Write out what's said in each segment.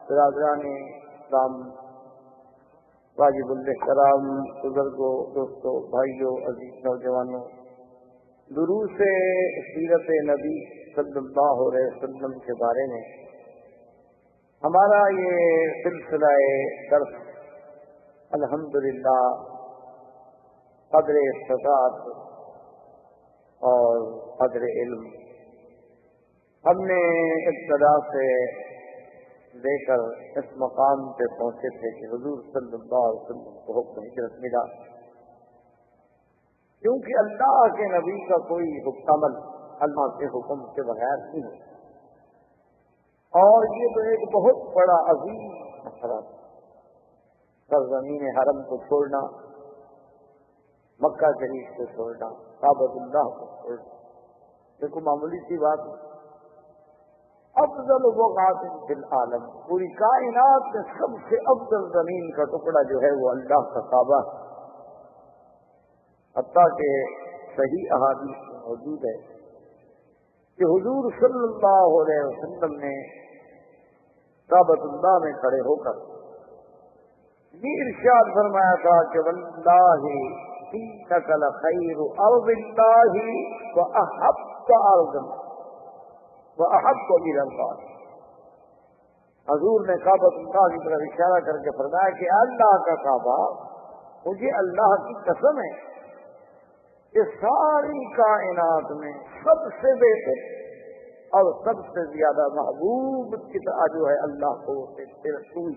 برادران اسلام، واجب الاحترام بزرگوں، دوستوں، بھائیوں، عزیز نوجوانوں، دروس سیرت نبی صلی اللہ علیہ وسلم کے بارے میں ہمارا یہ سلسلہ درس الحمدللہ قدر استطاعت اور قدر علم ہم نے ابتدا سے لے کر اس مقام پہ پہنچے تھے کہ حضور صلی اللہ علیہ وسلم کو حکم ہجرت ملا، کیونکہ اللہ کے نبی کا کوئی عمل اللہ کے حکم کے بغیر نہیں ہے، اور یہ تو ایک بہت بڑا عظیم مسئلہ ہے۔ سرزمین حرم کو چھوڑنا، مکہ شریف کو چھوڑنا، کعبۃ اللہ کو چھوڑنا، یہ کوئی معمولی سی بات نہیں۔ افضل بقعۃ فی العالم، پوری کائنات میں سب سے افضل زمین کا ٹکڑا جو ہے وہ اللہ کا کعبہ ہے۔ حتیٰ کہ صحیح احادیث میں موجود ہے کہ حضور صلی اللہ علیہ وسلم نے کعبۃ اللہ میں کھڑے ہو کر یہ ارشاد فرمایا تھا کہ واللہ انک لخیر ارض اللہ واحب ارض واحب الی اللہ۔ حضور نے کعبۃ اللہ کی طرف اشارہ کر کے فرمایا کہ اللہ کا کعبہ، مجھے اللہ کی قسم ہے کہ ساری کائنات میں سب سے بہتر اور سب سے زیادہ محبوب کتاب جو ہے اللہ کو رسول،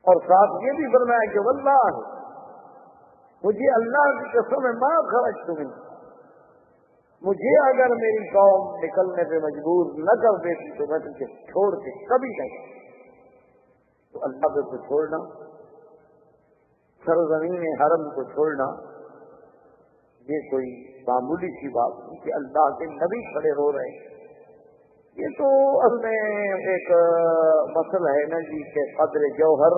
اور ساتھ یہ بھی فرمایا کہ واللہ مجھے اللہ کی قسم ہے ما خرجت من، مجھے اگر میری قوم نکلنے پہ مجبور نہ کر دیتی تو میں تجھے چھوڑ کے کبھی نہیں۔ تو اللہ کو چھوڑنا، سرزمین حرم کو چھوڑنا، یہ کوئی معمولی سی بات نہیں کہ اللہ کے نبی کھڑے ہو رہے ہیں۔ یہ تو اصل میں ایک مسئلہ ہے نا جی کہ قدر جوہر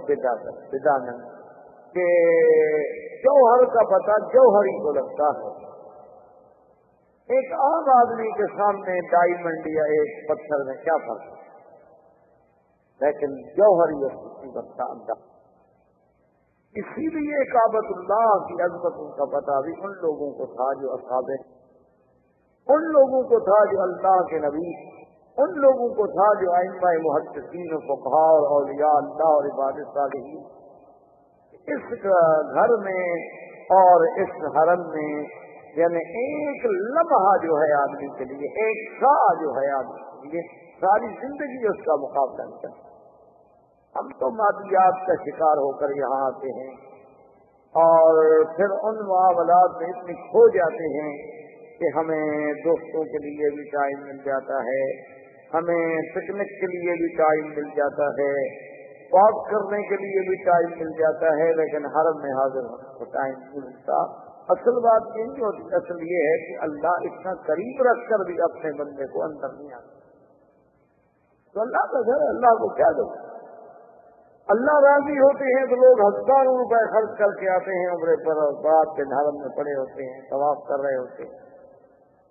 بدانن، کہ جوہر کا پتہ جوہر ہی کو لگتا ہے۔ ایک عام آدمی کے سامنے ڈائمنڈ یا ایک پتھر میں کیا فرق ہے، لیکن جوہر ہی اس کا انداز۔ اسی لیے کعبۃ اللہ کی عظمتوں کا پتہ بھی ان لوگوں کو تھا جو اصحاب، ان لوگوں کو تھا جو اللہ کے نبی، ان لوگوں کو تھا جو ائمہ محدثین و فقہاء اور اولیاء اللہ اور عباد صالحین۔ اس گھر میں اور اس حرم میں یعنی ایک لمحہ جو ہے آدمی کے لیے، ایک سا جو ہے آدمی کے لیے ساری زندگی اس کا مقابلہ نہیں کرتا۔ ہم تو مادیات کا شکار ہو کر یہاں آتے ہیں اور پھر ان معاملات میں اتنے کھو جاتے ہیں کہ ہمیں دوستوں کے لیے بھی ٹائم مل جاتا ہے، ہمیں پکنک کے لیے بھی ٹائم مل جاتا ہے، واک کرنے کے لیے بھی ٹائم مل جاتا ہے، لیکن حرم میں حاضر ہونے کو ٹائم نہیں ملتا۔ اصل بات یہ نہیں ہوتی، اصل یہ ہے کہ اللہ اتنا قریب رکھ کر بھی اپنے بندے کو اندر نہیں آتا۔ تو اللہ کا گھر، اللہ کو کیا دو؟ اللہ راضی ہوتے ہیں تو لوگ ہزاروں روپے خرچ کر کے آتے ہیں عمرے پر، اور بعد کے حرم میں پڑے ہوتے ہیں، طواف کر رہے ہوتے ہیں۔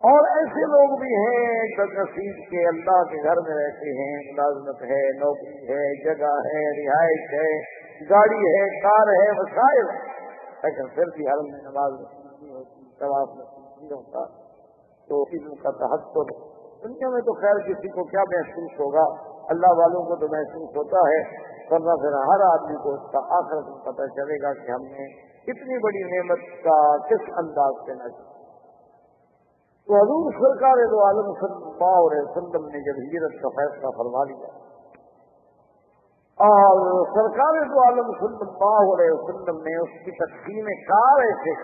اور ایسے لوگ بھی ہیں بدنصیب کے اللہ کے گھر میں رہتے ہیں، ملازمت ہے، نوکری ہے، جگہ ہے، رہائش ہے، گاڑی ہے، کار ہے، وسائل ہے، لیکن پھر بھی حرم میں نماز نصیب نہیں ہوتی، طواف نصیب نہیں ہوتا۔ تو ان کا تحقق دنیا میں تو خیر کسی کو کیا محسوس ہوگا، اللہ والوں کو تو محسوس ہوتا ہے، ورنہ پھر ہر آدمی کو اس کا آخرت میں پتہ چلے گا کہ ہم نے اتنی بڑی نعمت کا کس انداز سے نہ۔ تو حضور سرکار دو عالم صلی اللہ علیہ وسلم نے جب ہجرت کا فیصلہ فرما لیا، اور سرکار دو عالم صلی اللہ علیہ وسلم نے اس کی تقسیم کار ایسے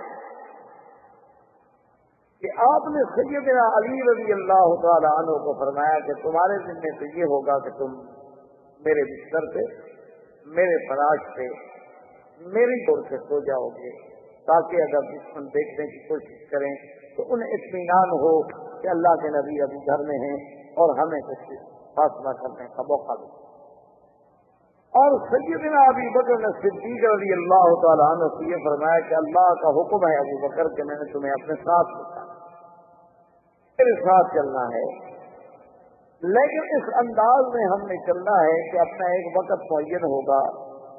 کہ آپ نے سیدنا علی رضی اللہ تعالی عنہ کو فرمایا کہ تمہارے ذمے سے یہ ہوگا کہ تم میرے بستر پہ، میرے فراش پہ، میری طور سے سو جاؤ گے، تاکہ اگر دشمن دیکھنے کی کوشش کریں تو انہیں اطمینان ہو کہ اللہ کے نبی ابھی گھر میں ہیں اور ہمیں کچھ فیصلہ کرنے کا موقع دیں۔ اور سیدنا ابی بکر صدیق رضی اللہ تعالیٰ عنہ سے یہ فرمایا کہ اللہ کا حکم ہے ابو بکر کہ میں نے تمہیں اپنے ساتھ رکھا، میرے ساتھ چلنا ہے، لیکن اس انداز میں ہم نے چلنا ہے کہ اپنا ایک وقت معین ہوگا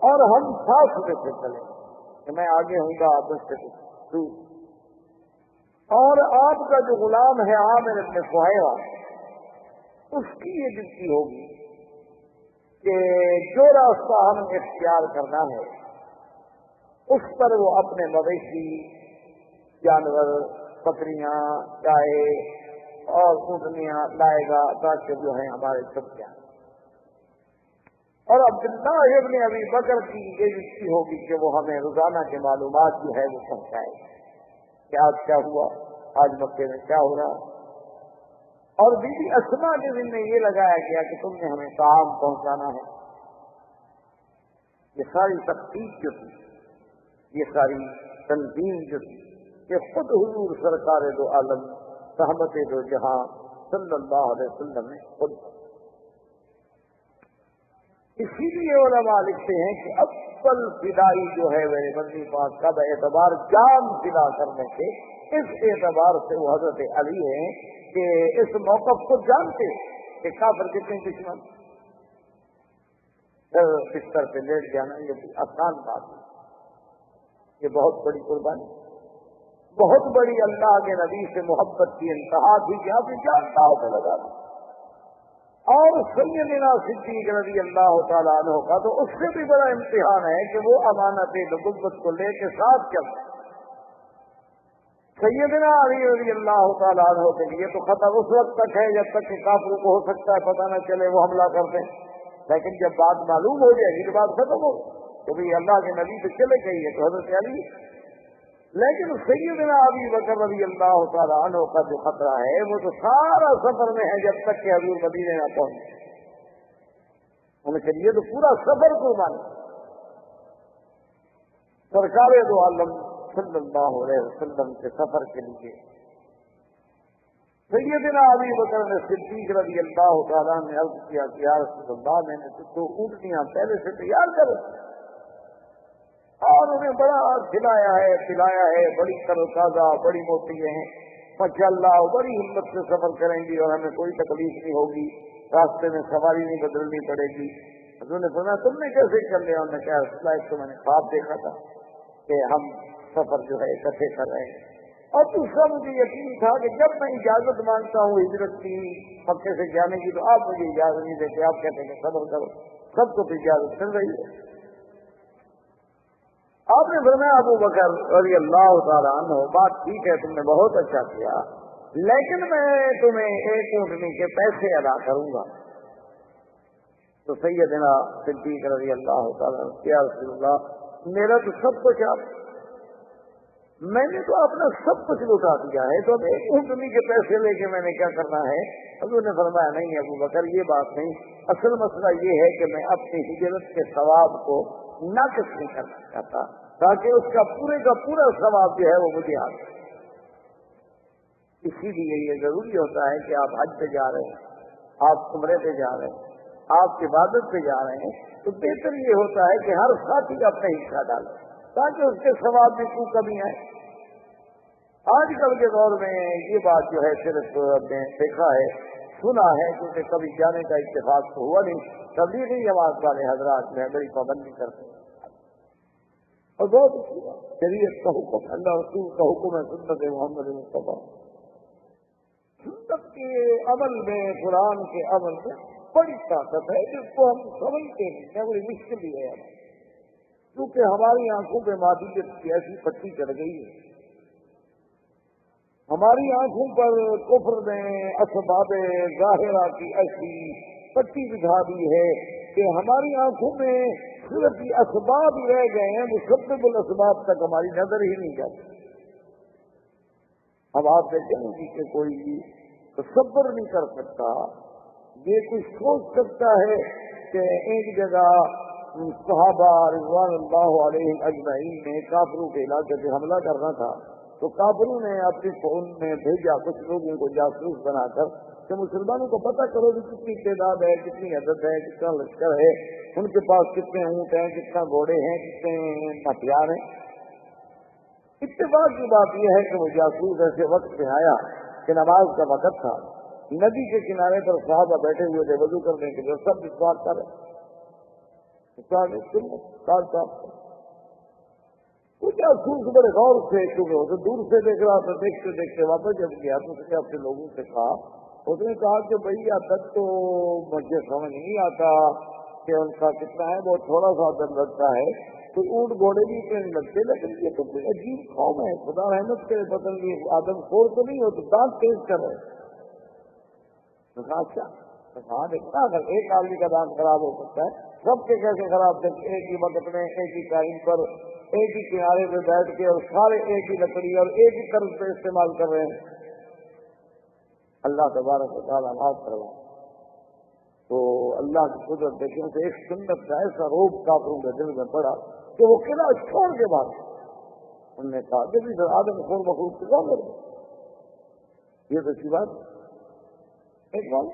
اور ہم فاصلے سے چلیں کہ میں آگے ہوں گا آپ اس سے دور. اور آپ کا جو غلام ہے عامر بن فہیرہ، اس کی یہ ڈیوٹی ہوگی کہ جو راستہ ہم اختیار کرنا ہے اس پر وہ اپنے مویشی جانور، بکریاں، گائے اور اونٹنیاں لائے گا تاکہ جو ہیں ہمارے چھپ جائیں. اور عبداللہ ابن ابی بکر کی یہ ڈیوٹی ہوگی کہ وہ ہمیں روزانہ کی معلومات جو ہے وہ پہنچائے کہ آج کیا ہوا، آج مکے میں کیا ہو رہا. اور بی بی اسما کے دن میں یہ لگایا گیا کہ تم نے ہمیں طعام پہنچانا ہے. یہ ساری تخطیط جو تھی، یہ ساری تنظیم جو تھی، یہ خود حضور سرکار دو عالم رحمت دو جہاں صلی اللہ علیہ وسلم نے خود. اسی لیے علماء لکھتے ہیں کہ افضل فدائی جو ہے میرے مدنی پاک کا اعتبار جان فدا کرنے سے، اس اعتبار سے وہ حضرت علی ہیں کہ اس موقف کو جانتے کہ کافر کتنے دشمن. بستر پہ لیٹ جانا یہ آسان بات ہے، یہ بہت بڑی قربانی، بہت بڑی اللہ کے نبی سے محبت کی انتہا تھی کہ آپ جان داؤ پہ لگا دیں. اور سیدنا صدیق رضی اللہ تعالیٰ عنہ کا تو اس سے بھی بڑا امتحان ہے کہ وہ امانت نبوت کو لے کے ساتھ چل. سیدنا علی رضی اللہ تعالیٰ عنہ کے لیے تو خطر اس وقت تک ہے جب تک کہ کافروں کو ہو سکتا ہے پتہ نہ چلے وہ حملہ کرتے ہیں، لیکن جب بات معلوم ہو جائے گی تو بات ختم ہو تو بھی اللہ کے نبی سے چلے گئی ہے تو حضرت علی. لیکن سیدنا ابی بکر رضی اللہ تعالیٰ عنہ کا جو خطرہ ہے وہ تو سارا سفر میں ہے جب تک کہ حضور مدینے نہ پہنچے. ان کے لیے تو پورا سفر قربان سرکار دو عالم صلی اللہ علیہ وسلم کے سفر کے لیے. سیدنا ابی بکر نے صدیق رضی اللہ تعالیٰ نے عرض کیا کہ یا رسول اللہ میں نے تو اونٹنیاں پہلے سے تیار کر اور انہیں بڑا کھلایا ہے پلایا ہے، بڑی تر و تازہ، بڑی موٹی ہیں ماشاء اللہ، بڑی ہمت سے سفر کریں گی اور ہمیں کوئی تکلیف نہیں ہوگی، راستے میں سواری نہیں بدلنی پڑے گی. حضور نے سنا تم نے کیسے کر لیا؟ انہوں نے کہا رسول اللہ تو میں نے خواب دیکھا تھا کہ ہم سفر جو ہے اکٹھے کر رہے ہیں. اور دوسرا مجھے یقین تھا کہ جب میں اجازت مانگتا ہوں ہجرت کی مکے سے جانے کی تو آپ مجھے اجازت نہیں دیتے، آپ کہتے ہیں صبر کرو. سب کو تو اجازت مل رہی ہے. آپ نے فرمایا ابو بکر رضی اللہ تعالیٰ عنہ بات ٹھیک ہے، تم نے بہت اچھا کیا، لیکن میں تمہیں ایک اونٹنی کے پیسے ادا کروں گا. تو سیدنا صدیق رضی اللہ تعالیٰ عنہ یا رسول اللہ میرا تو سب کچھ میں نے تو اپنا سب کچھ لوٹا دیا ہے، تو اب ایک اونٹنی کے پیسے لے کے میں نے کیا کرنا ہے؟ حضور نے فرمایا نہیں ابو بکر یہ بات نہیں، اصل مسئلہ یہ ہے کہ میں اپنی ہجرت کے ثواب کو ناقص نہیں کرنا چاہتا تاکہ اس کا پورا ثواب جو ہے وہ مجھے حاصل. اسی لیے یہ ضروری ہوتا ہے کہ آپ حج پہ جا رہے ہیں، آپ عمرے پہ جا رہے ہیں، آپ عبادت پہ جا رہے ہیں، تو بہتر یہ ہوتا ہے کہ ہر ساتھی کا اپنا حصہ ڈالیں تاکہ اس کے ثواب میں کوئی کمی آئے. آج کل کے دور میں یہ بات جو ہے صرف نے دیکھا ہے سنا ہے کیونکہ کبھی جانے کا اتفاق تو ہوا نہیں. تبلیغی جماعت والے حضرات میں بڑی پابندی کرتے ہیں اور بہت شریعت کا حکم، اللہ رسول کا حکم ہے سنت محمد مصطفیٰ. سنت کے عمل میں، قرآن کے عمل میں بڑی طاقت ہے جس کو ہم سمجھتے نہیں، بڑی مشکل ہی ہے کیونکہ ہماری آنکھوں پہ مادیت کی ایسی پٹی چڑھ گئی ہے، ہماری آنکھوں پر کفر نے اسباب ظاہرہ کی ایسی پٹی بچھا دی ہے کہ ہماری آنکھوں میں صرف یہ اسباب ہی رہ گئے ہیں، مسبب الاسباب تک ہماری نظر ہی نہیں جاتی. اب آپ دیکھیں گے کہ کوئی تصور نہیں کر سکتا، یہ کوئی سوچ سکتا ہے کہ ایک جگہ صحابہ رضوان اللہ علیہ اجمعین نے کافروں کے علاقے سے حملہ کرنا تھا تو کافروں نے اپنی فون میں بھیجا کچھ لوگوں کو جاسوس بنا کر کہ مسلمانوں کو پتہ کرو کہ کتنی تعداد ہے، کتنی عدد ہے، کتنا لشکر ہے، ان کے پاس کتنے اونٹ ہیں، کتنا گھوڑے ہیں، کتنے ہتھیار ہیں. اتفاق کی بات یہ ہے کہ وہ جاسوس ایسے وقت پہ آیا کہ نماز کا وقت تھا ندی کے کنارے پر صحابہ بیٹھے ہوئے تھے وضو کرنے کے لیے، سب مسواک کر رہے، کچھ افسوس بڑے غور سے، کیونکہ وہ تو دور سے دیکھ رہا تھا، دیکھتے دیکھتے واپس جب گیا تو اس نے اپنے لوگوں سے کہا، اس نے کہا کہ بھائی اب تک تو مجھے سمجھ نہیں آتا کہ ان کا کتنا ہے، وہ تھوڑا سا دن لگتا ہے، تو اونٹ گھوڑے بھی اتنے نہیں لگتے، لیکن یہ تو کوئی عجیب قوم ہے، خدا رحمت کے بدل یہ آدم خور تو نہیں ہو تو دانت تیز کر رہے۔ اچھا ہاں دیکھنا، اگر ایک آدمی کا دانت خراب ہو سکتا ہے، سب کے کیسے خراب تھے؟ ایک ہی وقت میں ایک ہی ٹائم پر ایک ہی کنارے پہ بیٹھ کے اور سارے ایک ہی لکڑی اور ایک ہی طرز پہ استعمال کر رہے ہیں۔ اللہ تبارک و تعالیٰ معاف کروا۔ تو اللہ کی قدرت دیکھیں تو ایک سنت کا ایسا روب کافروں کے دل میں پڑا کہ وہ قلعہ چھوڑ کے بعد انہوں نے کہا کہ بھی آدم خور مخلوق سے کون کرے، یہ تو اچھی بات ایک بات،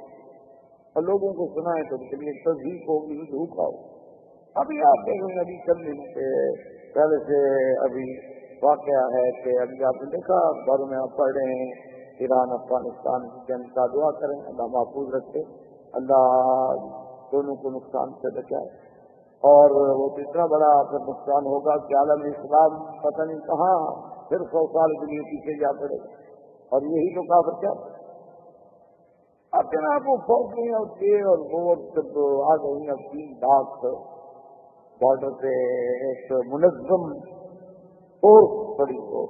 اور لوگوں کو سنائے تو اس کے لیے تصدیق ہوگی، دھوکا ہو۔ ابھی آپ دیکھیں گے ابھی چند دن سے پہلے سے ابھی واقعہ ہے کہ ابھی آپ نے دیکھا اخباروں میں آپ پڑھ رہے ہیں، ایران افغانستان کی جنگ کا دعا کریں، اللہ محفوظ رکھے، اللہ دونوں کو نقصان سے بچائے، اور وہ اتنا بڑا پھر نقصان ہوگا کہ عالم اسلام پتہ نہیں کہاں پھر 100 سال کے لیے پیچھے جا پڑے، اور یہی تو کافر کیا اب جناب وہ فوج نہیں ہوتی اور وہ جب آ گئی اب 3 لاکھ بارڈر پہ ایک منظم فورس پڑی ہو،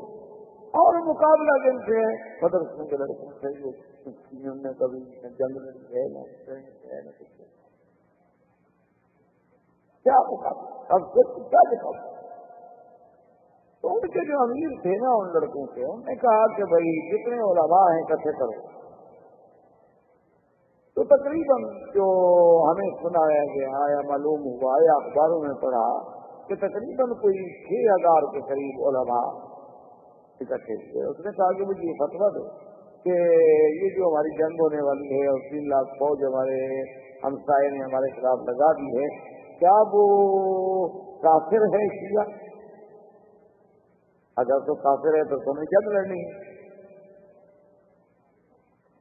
اور مقابلہ جن سے مدرسوں کے لڑکوں سے جو نے کبھی جنگ میں گئے نہ کچھ کیا مقابلہ، اب کیا دکھا، تو ان کے جو امیر تھے نا ان لڑکوں کے، انہوں نے کہا کہ بھائی جتنے علماء ہیں اکٹھے کرو، تو تقریباً جو ہمیں سنایا گیا یا معلوم ہوا یا اخباروں میں پڑھا کہ تقریباً کوئی 6000 کے قریب علماء اکٹھے ہوئے۔ اس نے کہا کہ مجھے یہ فتویٰ دو کہ یہ جو ہماری جنگ ہونے والی ہے اور 3 لاکھ فوج ہمارے ہمسائے نے ہمارے خلاف لگا دی ہے، کیا وہ کافر ہے شیعہ؟ اگر تو کافر ہے تو تمہیں جنگ لڑنی ہے،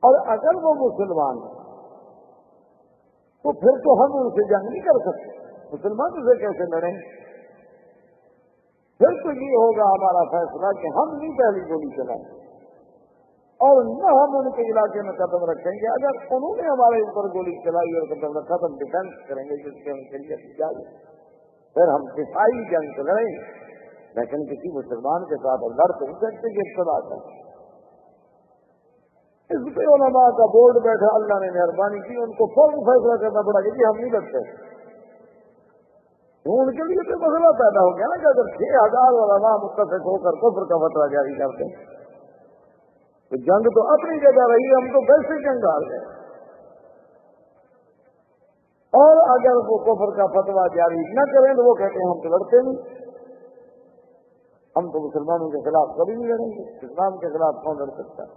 اور اگر وہ مسلمان ہے تو پھر تو ہم ان سے جنگ نہیں کر سکتے، مسلمان سے کیسے لڑیں؟ پھر تو یہ ہوگا ہمارا فیصلہ کہ ہم نہیں پہلی گولی چلائیں گے اور نہ ہم ان کے علاقے میں قدم رکھیں گے، اگر انہوں نے ہمارے اوپر گولی چلائی اور قدم رکھا تو ہم ڈیفینس کریں گے جس کے ہم کے لیے اجازت، پھر ہم دفاعی جنگ سے لڑیں گے، لیکن کسی مسلمان کے ساتھ لڑ تو نہیں سکتے کہ ابتدا کر۔ اس پہ علماء کا بورڈ بیٹھا، اللہ نے مہربانی کی، ان کو فوراً فیصلہ کرنا پڑا کہ ہم نہیں لڑتے، ان کے لیے تو مسئلہ پیدا ہو گیا نا کہ اگر 6000 علماء متفق ہو کر کفر کا فتویٰ جاری کرتے تو جنگ تو اپنی جگہ رہی، ہم تو ویسے جنگ ہار گئے، اور اگر وہ کفر کا فتویٰ جاری نہ کریں تو وہ کہتے ہیں ہم تو لڑتے نہیں، ہم تو مسلمانوں کے خلاف کبھی نہیں لڑیں گے، اسلام کے خلاف کون لڑ سکتا ہے؟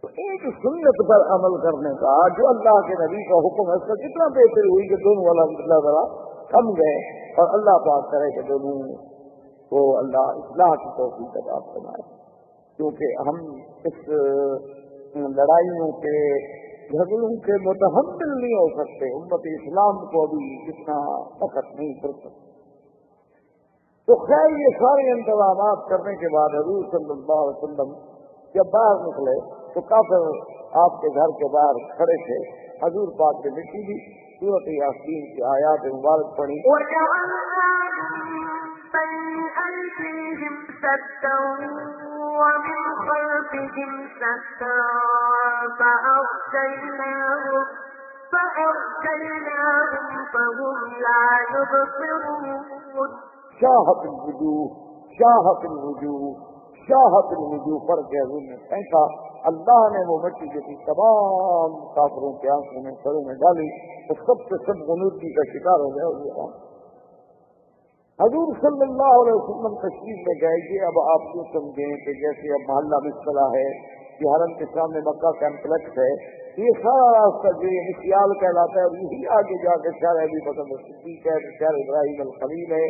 تو ایک سنت پر عمل کرنے کا جو اللہ کے نبی کا حکم ہے، اس کا کتنا بہتر ہوئی کہ دونوں والا مسئلہ ذرا کم گئے، اور اللہ پاک کرے کہ دونوں کو اللہ اصلاح کی توفیق عطا فرمائے، کیونکہ ہم اس لڑائیوں کے جھگڑوں کے متحمل نہیں ہو سکتے، امت اسلام کو ابھی اتنا وقت نہیں کر سکتے۔ تو خیر یہ سارے انتظامات کرنے کے بعد حضور صلی اللہ علیہ وسلم جب باہر نکلے تو کافر آپ کے گھر کے باہر کھڑے تھے، حضور پاک نے مٹی دی، سورۃ یاسین کی آیات مبارک پڑھی، شاہت الوجوہ پر کے حضور نے پھینکا، اللہ نے وہ مٹی جو تھی تمام کافروں کے آنکھوں میں سروں میں ڈالی، تو سب سے سب غنودگی کا شکار ہو گیا۔ حضور صلی اللہ علیہ وسلم تشریف لے گئے کہ اب آپ یوں سمجھیں کہ جیسے اب محلہ مسئلہ ہے، یہ حرم کے سامنے مکہ کمپلیکس ہے، یہ سارا راستہ جو یہ مشیال کہلاتا ہے، اور یہی آگے جا کے شہر ابی بکر صدیق ہے، شہر ابراہیم الخلیل ہے،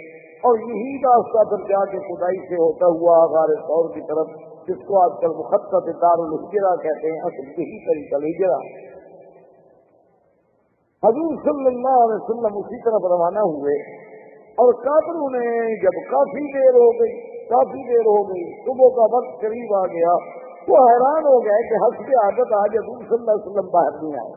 اور یہی راستہ پھر جا کے خدائی سے ہوتا ہوا غار ثور کی طرف جس کو آج کل مخطط دارالہجرہ کہتے ہیں، اصل یہی طریقہ الہجرہ۔ حضور صلی اللہ علیہ وسلم اسی طرف روانہ ہوئے، اور کافروں نے جب کافی دیر ہو گئی، صبح کا وقت قریب آ گیا، وہ حیران ہو گئے کہ حسب عادت آج حضور صلی اللہ علیہ وسلم باہر نہیں آئے۔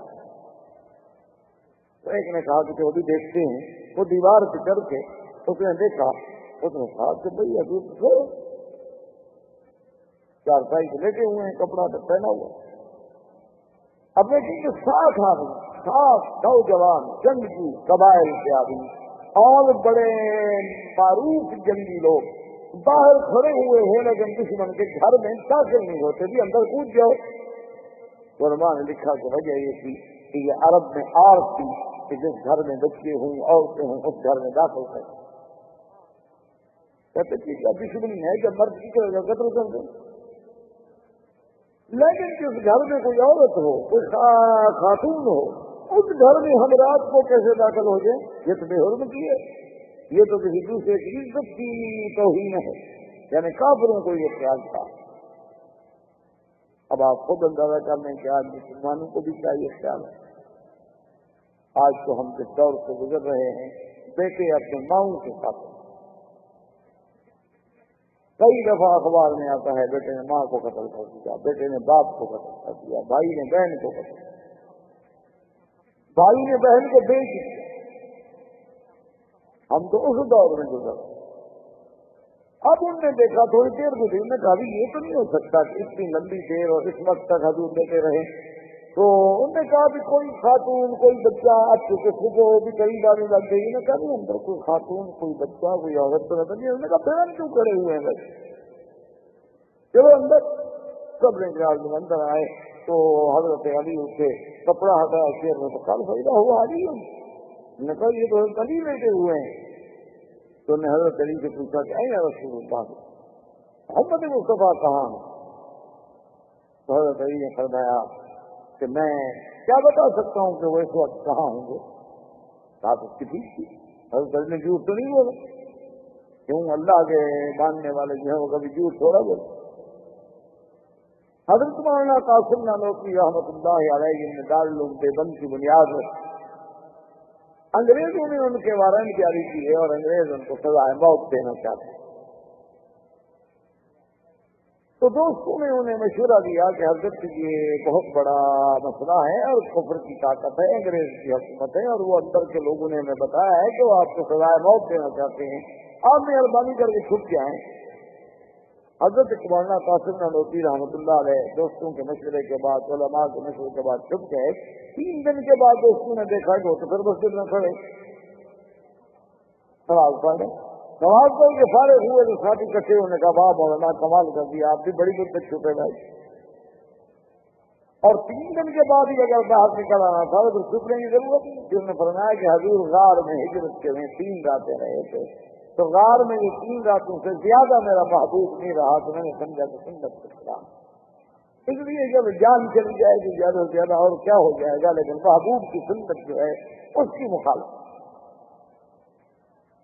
تو ایک نے کہا کہ ابھی دیکھتے ہیں، وہ دیوار پہ چڑھ کے اس نے دیکھا، اس نے کہا کہ بھائی حضور تو چارپائی سے لیٹے ہوئے ہیں، کپڑا تو پہنا ہوا۔ اب دیکھیں 60 آدمی، 60 نوجوان جنگ کی قبائل کے آدمی اور بڑے معروف جنگی لوگ باہر کھڑے ہوئے ہیں، لیکن دشمن کے گھر میں داخل نہیں ہوتے بھی، اندر کود جاؤ۔ علماء نے لکھا کہ وجہ یہ تھی کہ یہ عرب میں عادت تھی کہ جس گھر میں بچے ہوں، عورتیں ہوں، اس گھر میں داخل کریں۔ کہتے تھے کیا دشمنی ہے، جب مرد کی کرے گا قتل کر دیں، لیکن جس گھر میں کوئی عورت ہو، کوئی خاتون ہو، اس گھر میں ہم رات کو کیسے داخل ہو جائیں؟ یہ تو بے حرمتی ہے، یہ تو کسی دوسرے کی عزت کی توہین ہے، یعنی کافروں کو یہ خیال تھا۔ اب آپ خود اندازہ کر لیں کہ آج مسلمانوں کو بھی چاہیے خیال ہے۔ آج تو ہم جس دور سے گزر رہے ہیں، بیٹے اپنے ماؤں کے ساتھ، کئی دفعہ اخبار میں آتا ہے بیٹے نے ماں کو قتل کر دیا، بیٹے نے باپ کو قتل کر دیا، بھائی نے بہن کو قتل کر دیا، بھائی نے بہن کو بیچ دیا۔ ہم تو اس دور میں گزر رہے ہیں۔ اب ان نے دیکھا تھوڑی دیر گزری، انہوں نے کہا یہ تو نہیں ہو سکتا کہ اتنی لمبی دیر اور اس وقت تک حضور لیتے رہے۔ تو انہوں نے کہا کہ کوئی خاتون، کوئی بچہ، اب چونکہ صبح بھی قریب آنے لگ گئی، انہوں نے کہا نہیں اندر کوئی خاتون، کوئی بچہ، کوئی عورت تو نہیں۔ انہوں نے کہا پھر ہم کیوں کھڑے ہوئے ہیں بس، چلو اندر۔ سب نے جب اندر آئے تو حضرت علی اٹھے، کپڑا ہٹایا، شیر میں بخار فائدہ ہوا علی، انہوں نے کہا یہ تو حضرت علی بیٹھے ہوئے ہیں۔ تو نے حضرت علی سے پوچھا کہ اے رسول اللہ، محمد مصطفیٰ کہاں ہے؟ تو حضرت علی نے فرمایا کہ میں کیا بتا سکتا ہوں کہ وہ اس وقت کہاں ہوں گے؟ بات اس کی ٹھیک تھی، حضرت علی نے جھوٹ تو نہیں بولا، کیوں اللہ کے ماننے والے جو ہیں وہ کبھی جھوٹ تھوڑا بولے۔ حضرت مولانا قاسم نانوتوی رحمۃ اللہ علیہ نے دارالعلوم دیوبند کی بنیاد رکھی، انگریزوں نے ان کے وارنٹ جاری کی ہے اور انگریز ان کو سزائے موت دینا چاہتے ہیں۔ تو دوستوں نے انہیں مشورہ دیا کہ حضرت یہ بہت بڑا مسئلہ ہے اور کفر کی طاقت ہے، انگریز کی حکومت ہے، اور وہ اندر کے لوگوں نے ہمیں بتایا ہے کہ وہ آپ کو سزائے موت دینا چاہتے ہیں، آپ مہربانی کر کے چھپ جائیں۔ حضرت مولانا قاسم نانوتوی رحمۃ اللہ علیہ دوستوں کے مشورے کے بعد، علماء کے مشورے کے بعد چھپ گئے۔ 3 دن کے بعد دوستوں نے دیکھا کہ وہ تو پھر مسجد میں کھڑے نماز پڑھے، نماز پڑھ کے فارغ ہوئے تو ساتھی کٹھے ہونے کا واہ مولانا کمال کر دیا، آپ بھی بڑی مدت چھپے بھائی، اور 3 دن کے بعد ہی اگر باہر نکل آنا تھا تو چھپنے کی ضرورت نہیں۔ جس نے فرمایا کہ حضور غار میں ہجرت کے میں 3 راتیں رہے تھے، تو غار میں یہ 3 راتوں سے زیادہ میرا محبوب نہیں رہا، تو میں نے سمجھا کہ سنت کے خلاف، اس لیے جب جان چلی جائے گی زیادہ سے زیادہ اور کیا ہو جائے گا، لیکن محبوب کی سنت جو ہے اس کی مخالفت۔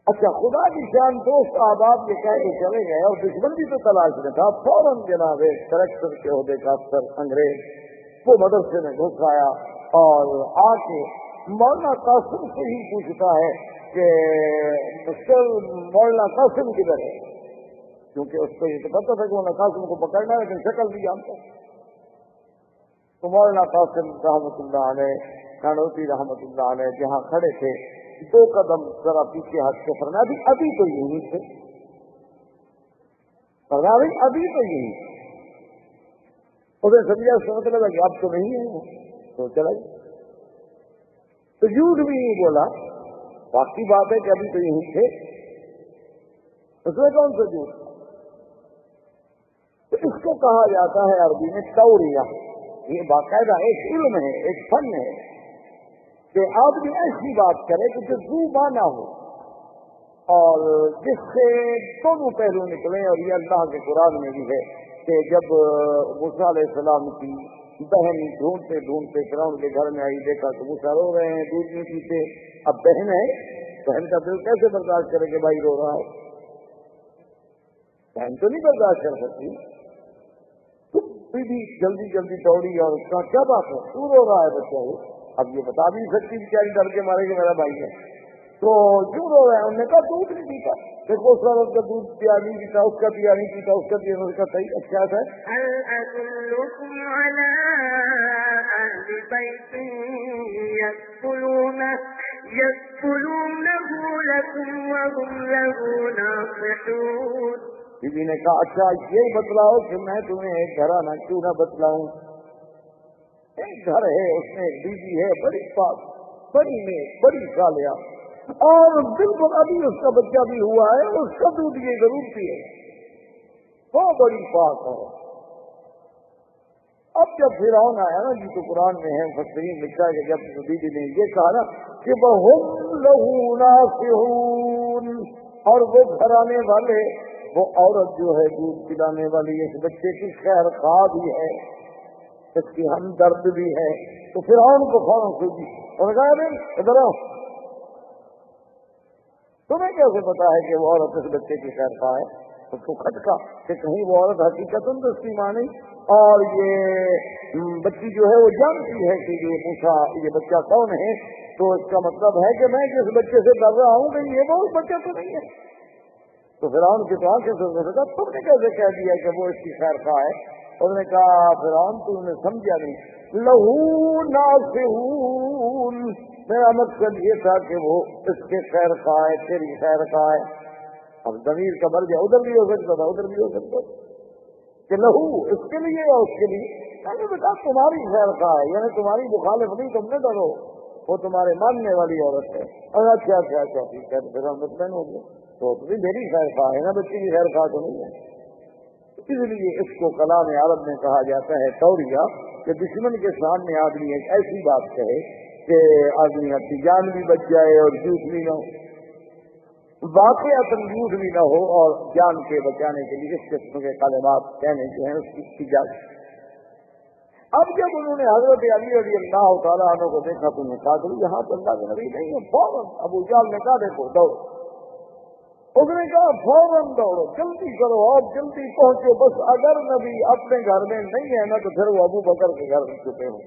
اچھا، خدا کی شان دوست آباد یہ کہہ کے چلے گئے اور دشمن بھی تو تلاش میں تھا، فوراً جناب کریکٹر کے عہدے کا افسر انگریز وہ مدرسے میں گھس آیا اور آ کے مولانا قاسم سے ہی پوچھتا ہے کہ مسٹر مولانا قاسم کدھر ہے، کیونکہ اس کو یہ تو پتا تھا کہ مولانا قاسم کو پکڑنا ہے لیکن شکل بھی جانتا۔ تو مولانا قاسم رحمۃ اللہ علیہ، نانوتوی رحمۃ اللہ علیہ جہاں کھڑے تھے 2 قدم ذرا پیچھے ہٹ کے فرمایا ابھی تو یہی تھے، فرمایا ابھی تو یہی تھے۔ اسے سمجھا اس کا مطلب ہے کہ اب تو نہیں ہے، تو چلا گیا، تو جھوٹ بھی نہیں بولا، باقی بات ہے کہ ابھی تو یہی تھے، اس میں کون سا جھوٹ؟ تو اس کو کہا جاتا ہے عربی میں توریہ، یہ باقاعدہ ایک علم ہے، ایک فن ہے کہ آدمی ایسی بات کرے کہ جو دو معنی ہو اور جس سے دونوں پہلو نکلے، اور یہ اللہ کے قرآن میں بھی ہے کہ جب موسیٰ علیہ السلام کی بہن ڈھونڈتے ڈھونڈتے فرعون کے گھر میں آئی، دیکھا کہ موسیٰ رو رہے ہیں، دودھ نہیں پیتے، اب بہن ہے، بہن کا دل کیسے برداشت کرے کہ بھائی رو رہا ہے؟ بہن تو نہیں برداشت کر سکتی، بھی جلدی جلدی دوڑی اور اس کا کیا بات ہے، کیوں رو رہا ہے بچہ وہ؟ اب یہ بتا بھی سکتی بیچاری ڈر کے مارے کہ میرا بھائی ہے، تو کیوں رو رہا ہے؟ انہوں نے کہا دودھ نہیں پیتا، دیکھو اس وقت کا دودھ پیا نہیں پیتا، اس کا پیا نہیں پیتا، اس کا پیا نہیں، اس کا صحیح اچھا ہے۔ هل أدلكم على أهل بيت يكفلونه لكم وهم له ناصحون؟ بی بی نے کہا اچھا یہ بتلاؤ کہ میں تمہیں ایک گھرانہ کیوں نہ بتلاؤں؟ ایک گھر ہے، اس میں ایک بیوی ہے، بڑی پاک، بڑی نیک، بڑی صالحہ، اور بالکل ابھی اس کا بچہ بھی ہوا ہے، اس کا دودھ یہ ضرور پیے، وہ بڑی پاک ہے۔ اب جب فرعون آیا نا جی، تو قرآن میں ہے، مفسرین لکھا ہے کہ جب بیوی نے یہ کہا نا کہ وَهُمْ لَهُ نَاصِحُونَ، اور وہ گھرانے والے، وہ عورت جو ہے دودھ پلانے والی، اس بچے کی خیر خواہ بھی ہے، اس کی ہمدرد بھی ہے، تو فرعون کو فوراً سوچی اور کہا ادھر آؤ، تمہیں کیسے پتا ہے کہ وہ عورت اس بچے کی خیر خواہ ہے؟ اس کو کھٹکا کہ کہیں وہ عورت حقیقت اس کی ماں نہیں، اور یہ بچی جو ہے وہ جانتی ہے کہ یہ موسیٰ یہ بچہ کون ہے، تو اس کا مطلب ہے کہ میں جس بچے سے ڈر رہا ہوں کہ یہ وہ بچہ تو نہیں ہے۔ تو فرعون کی تو آنکھیں سے کہا تم نے کیسے کہہ دیا کہ وہ اس کی خیر خواہ ہے؟ انہوں نے کہا فرعون تم نے سمجھا نہیں، لہو ناصحون، میرا مقصد یہ تھا کہ وہ اس کے خیر خواہ ہے، تیری خیر خواہ ہے۔ اب ضمیر کا مرجع ادھر بھی ہو سکتا تھا، ادھر بھی ہو سکتا تھا کہ لہو اس کے لیے یا اس کے لیے، میں نے کہا تمہاری خیر خواہ ہے، یعنی تمہاری مخالف نہیں، تم نے ڈرو، وہ تمہارے ماننے والی عورت ہے۔ اور اچھا اچھا اچھا ٹھیک ہے، پھر ہم مطمئن ہو گئے، تو بھی میری خیر خواہ ہے نا، بچی کی خیر خواہ تو نہیں ہے۔ اس لیے اس کو کلام عرب میں کہا جاتا ہے توریہ، کہ دشمن کے سامنے آدمی ایک ایسی بات کہے کہ آدمی اپنی جان بھی بچ جائے اور جھوٹ بھی نہ ہو، واقعات جھوٹ بھی نہ ہو، اور جان کے بچانے کے لیے اس قسم کے کلمات کہنے جو ہیں اس کی اجازت۔ اب جب انہوں نے حضرت علی رضی اللہ تعالیٰ عنہ کو دیکھا تو انہوں نے کہا کہ یہاں تو اللہ کے نبی نہیں ہے، فوراً ابو جہل نے کہا دیکھو دوڑو، اس نے کہا فوراً دوڑو، جلدی کرو، آپ جلدی پہنچو، بس اگر نبی اپنے گھر میں نہیں ہے نا تو پھر وہ ابو بکر کے گھر میں چھپے ہوں۔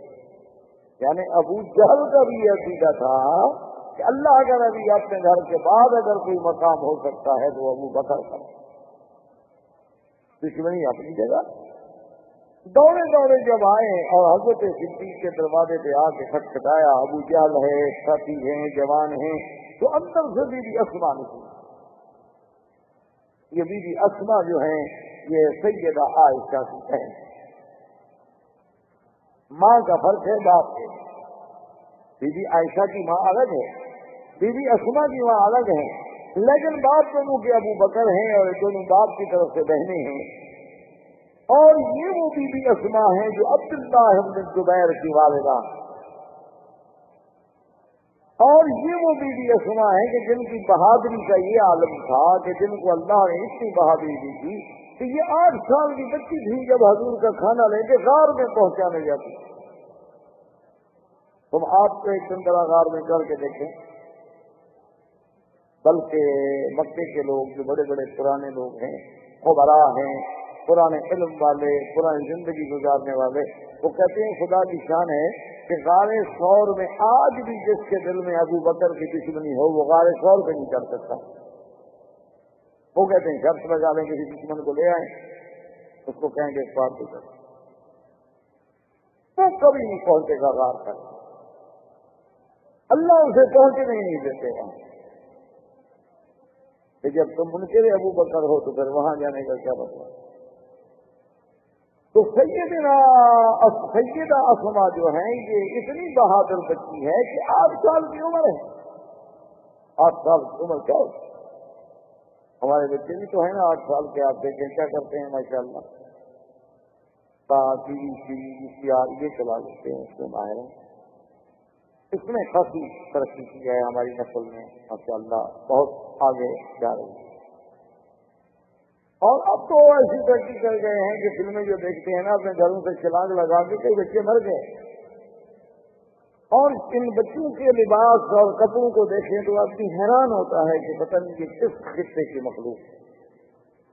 یعنی ابو جہل کا بھی یہ عقیدہ تھا کہ اللہ کا نبی اپنے گھر کے بعد اگر کوئی مقام ہو سکتا ہے تو ابو بکر کا، دشمنی اپنی جگہ۔ دوڑے دوڑے جب آئے اور حضرت صدیق کے دروازے پہ آ کے کھٹکھٹایا، ابو جہل ہے، ساتھی ہیں، جوان ہیں، تو اندر سے بی بی اسما نکلی۔ یہ بی بی اسما جو ہیں یہ سیدہ عائشہ کی بہن، ماں کا فرق ہے باپ کے، بی بی عائشہ کی ماں الگ ہے، بی بی اسما کی ماں الگ ہے، لیکن باپ دونوں کے ابو بکر ہیں اور دونوں باپ کی طرف سے بہنیں ہیں۔ اور یہ وہ بی بی اسما ہیں جو عبداللہ بن زبیر کی والدہ، اور یہ وہ بی بی اسما ہیں کہ جن کی بہادری کا یہ عالم تھا کہ جن کو اللہ نے اتنی بہادری دی تھی کہ یہ 8 سال کی بچی تھی جب حضور کا کھانا لے کے غار میں پہنچانے جاتی۔ تم آپ کو ایک دن طرح غار میں کر کے دیکھیں، بلکہ مکے کے لوگ جو بڑے بڑے پرانے لوگ ہیں، خبراء ہیں، پرانے علم والے، پرانی زندگی گزارنے والے، وہ کہتے ہیں خدا کی شان ہے کہ غار ثور میں آج بھی جس کے دل میں ابو بکر کی دشمنی ہو وہ غار ثور پہ نہیں چڑھ سکتا۔ وہ کہتے ہیں شرط لگا لیں کسی دشمن کو لے آئیں، اس کو کہیں گے اس بات کو کر، وہ کبھی نہیں پہنچے گا غار تک، اللہ اسے پہنچنے ہی نہیں دیتے گا۔ کہ جب تم منکر ابو بکر ہو تو پھر وہاں جانے کا کیا مطلب؟ تو سیدہ اسما جو ہیں یہ اتنی بہادر بچی ہے کہ 8 سال کی عمر ہے، 8 سال کی عمر کیا ہوتی؟ ہمارے بچے بھی تو ہیں نا 8 سال کے، آپ دیکھیں کیا کرتے ہیں ماشاءاللہ، ٹی وی یہ چلا لیتے ہیں، اس میں ماہر ہیں، اس میں کافی ترقی کی ہے ہماری نسل میں ماشاءاللہ، بہت آگے جا رہی ہے۔ اور اب تو ایسی ترقی کر گئے ہیں کہ فلمیں جو دیکھتے ہیں نا اپنے گھروں سے چھلانگ لگا کے کئی بچے مر گئے، اور ان بچوں کے لباس اور کپڑوں کو دیکھیں تو آدمی حیران ہوتا ہے کہ پتہ نہیں یہ کس خطے کی مخلوق ہے۔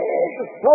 100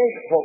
100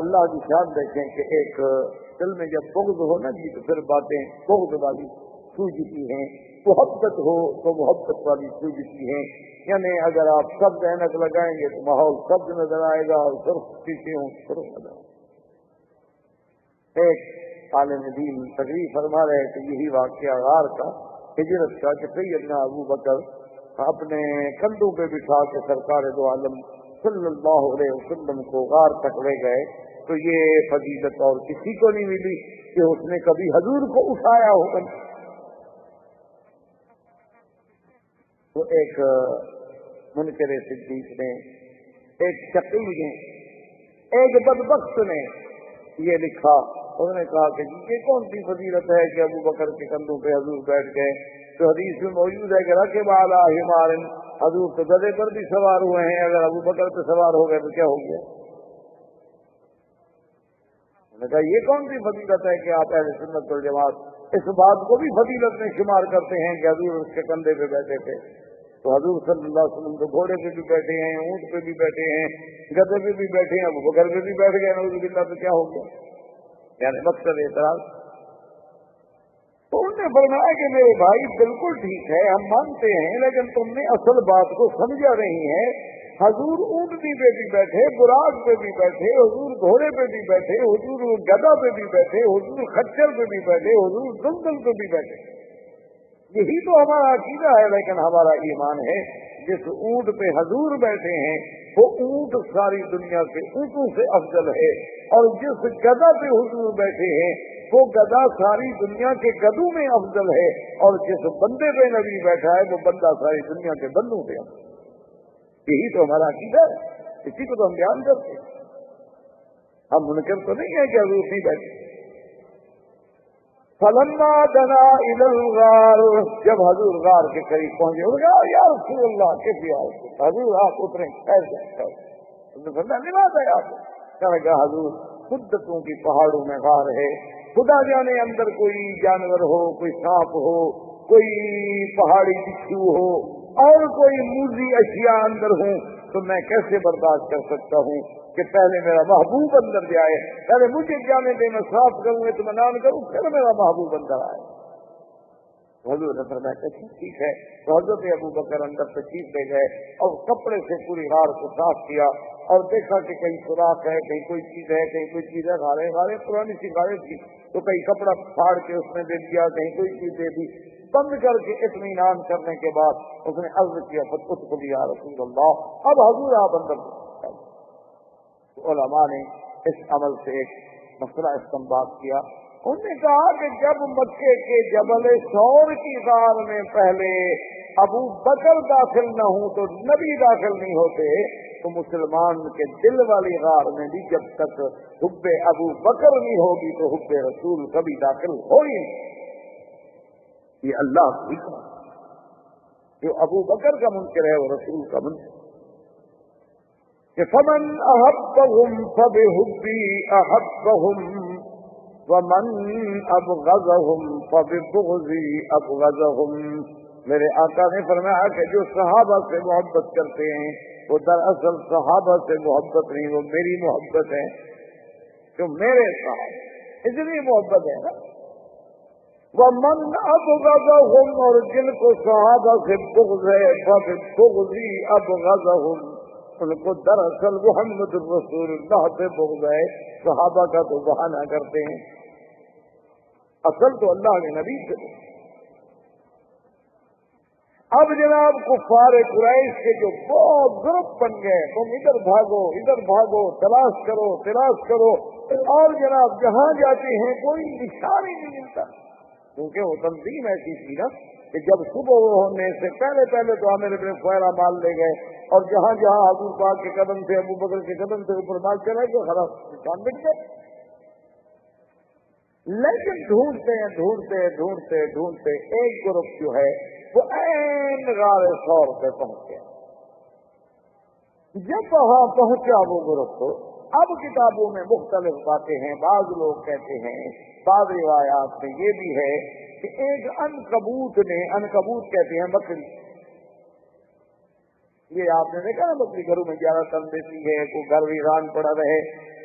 اللہ کی شان دیکھیں کہ ایک دل میں جب بغض ہو نا جی تو پھر باتیں بغض والی سوجتی ہیں، محبت ہو تو محبت والی سوجتی ہیں. یعنی اگر آپ سبز اینک لگائیں گے تو ماحول سبز نظر آئے گا اور سرخ پیچھے ہوں سرخ نظر آئے گا. ایک عالم دین تقریر فرما رہے کہ یہی واقعہ غار کا ہجرت کا کہ سیدنا ابو بکر اپنے کندھوں پہ بٹھا کے سرکار دو عالم صلی اللہ علیہ وسلم کو غار تک لے گئے. تو یہ فضیلت اور کسی کو نہیں ملی کہ اس نے کبھی حضور کو اٹھایا ہوگا. تو ایک منکر صدیق نے، ایک شقی نے، ایک بدبخت نے یہ لکھا. انہوں نے کہا کہ یہ کون سی فضیلت ہے کہ ابو بکر کے کندھوں پہ حضور بیٹھ گئے. تو حدیث میں موجود ہے کہ رکب علی حمار، حضور تو گدھے پر بھی سوار ہوئے ہیں، اگر ابو بکر پہ سوار ہو گئے تو کیا ہو گیا. انہوں نے کہا یہ کون سی فضیلت ہے کہ آپ اہل سنت والجماعت اس بات کو بھی فضیلت میں شمار کرتے ہیں کہ حضور اس کے کندھے پہ بیٹھے تھے. تو حضور صلی اللہ علیہ وسلم تو گھوڑے پہ بھی بیٹھے ہیں، اونٹ پہ بھی بیٹھے ہیں، گدھے پہ بھی بیٹھے ہیں، ابو بکر پہ بھی بیٹھ گئے، نعوذ باللہ تو کیا ہو گیا. یعنی مقصد اعتراض. تو انہوں نے فرمایا کہ میرے بھائی بالکل ٹھیک ہے، ہم مانتے ہیں، لیکن تم نے اصل بات کو سمجھا نہیں ہے. حضور اونٹنی پہ بھی بیٹھے، براق پہ بھی بیٹھے، حضور گھوڑے پہ بھی بیٹھے، حضور گدھا پہ بھی بیٹھے، حضور خچر پہ بھی بیٹھے، حضور دلدل پہ بھی بیٹھے. یہی تو ہمارا عقیدہ ہے. لیکن ہمارا ایمان ہے جس اونٹ پہ حضور بیٹھے ہیں وہ اونٹ ساری دنیا کے اونٹوں سے افضل ہے، اور جس گدھا پہ حضور بیٹھے ہیں وہ گدھا ساری دنیا کے گدھوں میں افضل ہے، اور جس بندے پہ نبی بیٹھا ہے وہ بندہ ساری دنیا کے بندوں پہ افضل ہے. یہی تو ہمارا عقیدہ ہے، اسی کو تو ہم بیان کرتے ہیں. ہم منکر تو نہیں ہے کہ حضور نہیں بیٹھے. فلما دنا الى الغار، جب حضور غار کے قریب پہنچے انہوں نے کہا یا رسول اللہ کیسی حالت، حضور آپ اتریں خیر جائیں. نماز ہے آپ کہنے کا حضور مدتوں کی پہاڑوں میں غار ہے، خدا جانے اندر کوئی جانور ہو، کوئی سانپ ہو، کوئی پہاڑی بچھو ہو اور کوئی موذی اشیاء اندر ہوں تو میں کیسے برداشت کر سکتا ہوں کہ پہلے میرا محبوب اندر جائے، پہلے مجھے جانے دے، میں صاف کروں اطمینان کروں، پھر میرا محبوب اندر آئے. حضور نے فرمایا کہ ٹھیک ہے. تو حضرت ابو بکر اندر تشریف لے گئے اور کپڑے سے پوری غار کو صاف کیا اور دیکھا کہ کہیں سوراخ ہے، کہیں کوئی چیز ہے، کہیں کوئی چیز ہے. غاریں پرانی سی غاریں تھی تو کہیں کپڑا پھاڑ کے اس میں دے دیا، کہیں کوئی چیز دے دی. بند کر کے اطمینان کرنے کے بعد اس نے عرض کیا فتح یا رسول اللہ، اب حضور آپ اندر. علماء نے اس عمل سے ایک مسئلہ استنباط کیا. انہوں نے کہا کہ جب مکے کے جبل ثور کی غار میں پہلے ابو بکر داخل نہ ہوں تو نبی داخل نہیں ہوتے، تو مسلمان کے دل والی غار میں بھی جب تک حب ابو بکر نہیں ہوگی تو حب رسول کبھی داخل ہو ہی نہیں. یہ اللہ کی جو ابو بکر کا منکر ہے وہ رسول کا منکر کہ فمن احبهم فبحبی احبهم ومن ابغضهم فببغضی ابغضهم. میرے آقا نے فرمایا کہ جو صحابہ سے محبت کرتے ہیں وہ دراصل صحابہ سے محبت نہیں، وہ میری محبت ہے. جو میرے صحابہ اس لیے محبت ہے نا. ومن ابغضهم، اور جن کو صحابہ سے بغض ہے فببغضی ابغضهم، ان کو دراصل محمد رسول اللہ سے بغض ہے. صحابہ کا تو بہانہ کرتے ہیں، اصل تو اللہ کے نبی سے. اب جناب کفار قریش کے جو بہت گروپ بن گئے، تم ادھر بھاگو، تلاش کرو، اور جناب جہاں جاتے ہیں کوئی نشان ہی نہیں ملتا. کیونکہ وہ تنظیم ایسی تھی نا کہ جب صبح ہونے سے پہلے تو ہمیں اپنے فیرا مال لے گئے، اور جہاں حضور پاک کے قدم سے، ابو بکر کے قدم سے اوپر مال چلے گئے، خلاص نشان مل گئے. لیکن ڈھونڈتے ایک گروپ جو ہے وہ عین غار ثور پہ پہنچ گیا. جب وہاں پہنچا وہ گروپ، اب کتابوں میں مختلف باتیں ہیں. بعض لوگ کہتے ہیں، بعض روایات میں یہ بھی ہے کہ ایک عنکبوت کہتے ہیں بکری، یہ آپ نے دیکھا نا بکری گھروں میں 11 تن دیتی ہے، کوئی گھر ویران پڑا رہے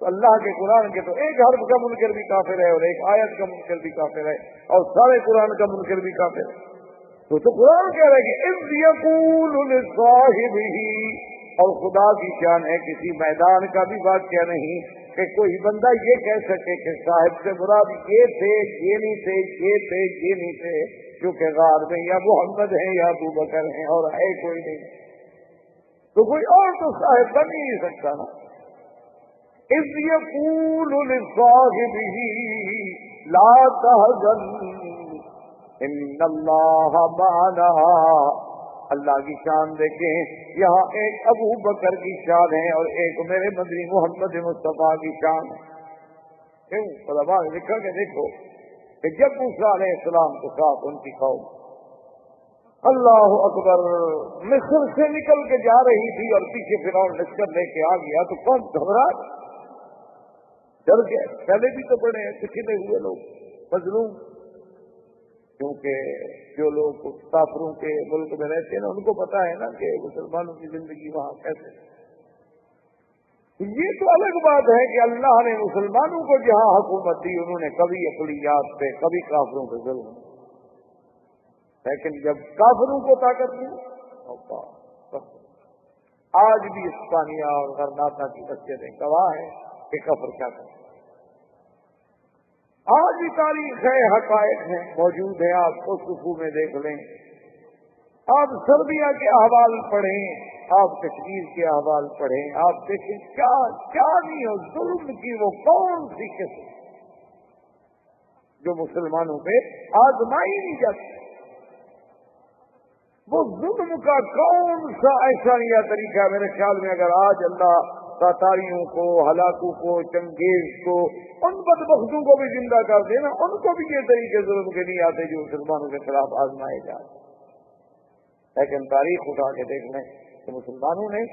تو اللہ کے قرآن کے تو ایک حرف کا منکر بھی کافر ہے اور ایک آیت کا منکر بھی کافر ہے اور سارے قرآن کا منکر بھی کافر ہے. تو قرآن کہہ رہے کہ اذ یقول لصاحبہ، اور خدا کی شان ہے کسی میدان کا بھی واقعہ نہیں کہ کوئی بندہ یہ کہہ سکے کہ صاحب سے مراد یہ تھے یہ نہیں تھے یہ تھے یہ نہیں تھے، کیونکہ غار میں یا محمد ہیں یا ابو بکر ہیں اور ہے کوئی نہیں، تو کوئی اور تو صاحب بن ہی نہیں سکتا نا. اذ یقول لصاحبہ لا تحزن ان اللہ معنا. اللہ کی شان دیکھیں، یہاں ایک ابو بکر کی شان ہے اور ایک میرے مدنی محمد مصطفیٰ کی شان ہے. کیوں علماء نے لکھا کہ دیکھو کہ جب موسیٰ علیہ السلام کے ساتھ ان کی قوم اللہ اکبر مصر سے نکل کے جا رہی تھی اور پیچھے فرعون لشکر لے کے آ گیا تو کون گھبرا ڈر گئے. پہلے بھی تو بڑے کچلے ہوئے لوگ مظلوم، کیونکہ جو لوگ کافروں کے ملک میں رہتے ہیں نا ان کو پتا ہے نا کہ مسلمانوں کی زندگی وہاں کیسے. یہ تو الگ بات ہے کہ اللہ نے مسلمانوں کو جہاں حکومت دی انہوں نے کبھی اقلیت پہ کبھی کافروں پہ ظلم، لیکن جب کافروں کو طاقت دی آج بھی اسپانیہ اور غرناطہ کی مسجدیں گواہ ہیں کہ کفر کیا کرتے. آج بھی تاریخ ہے، حقائق ہیں موجود ہیں، آپ کو صفحوں میں دیکھ لیں. آپ سربیا کے احوال پڑھیں، آپ کشمیر کے احوال پڑھیں، آپ دیکھیں کیا کیا نہیں ہو ظلم کی وہ کون سی قسم جو مسلمانوں پہ آزمائی نہیں جاتی. وہ ظلم کا کون سا ایسا یا طریقہ ہے؟ میرے خیال میں اگر آج اللہ تاتاریوں کو، ہلاکوں کو، چنگیز کو، ان بدبختوں کو بھی زندہ کر دے نا، ان کو بھی یہ طریقے ظلم کے نہیں آتے جو مسلمانوں کے خلاف آزمائے جاتے. لیکن تاریخ اٹھا کے دیکھ لیں کہ مسلمانوں نے